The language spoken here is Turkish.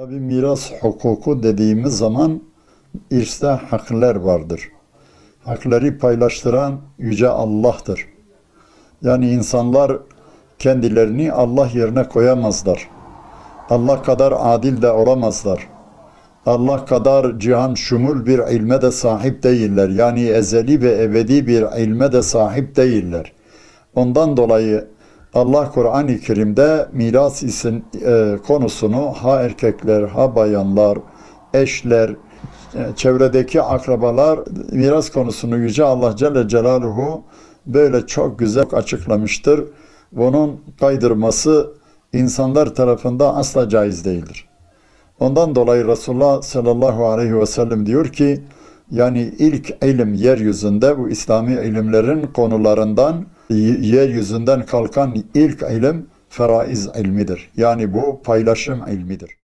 Tabi miras hukuku dediğimiz zaman irste haklar vardır. Hakları paylaştıran Yüce Allah'tır. Yani insanlar kendilerini Allah yerine koyamazlar. Allah kadar adil de olamazlar. Allah kadar cihan şumul bir ilme de sahip değiller. Yani ezeli ve ebedi bir ilme de sahip değiller. Ondan dolayı Allah Kur'an-ı Kerim'de miras konusunu ha erkekler, ha bayanlar, eşler, çevredeki akrabalar miras konusunu Yüce Allah Celle Celaluhu böyle çok güzel açıklamıştır. Bunun kaydırması insanlar tarafından asla caiz değildir. Ondan dolayı Resulullah sallallahu aleyhi ve sellem diyor ki, yani ilk ilim yeryüzünde bu İslami ilimlerin konularından yeryüzünden kalkan ilk ilim feraiz ilmidir. Yani bu paylaşım ilmidir.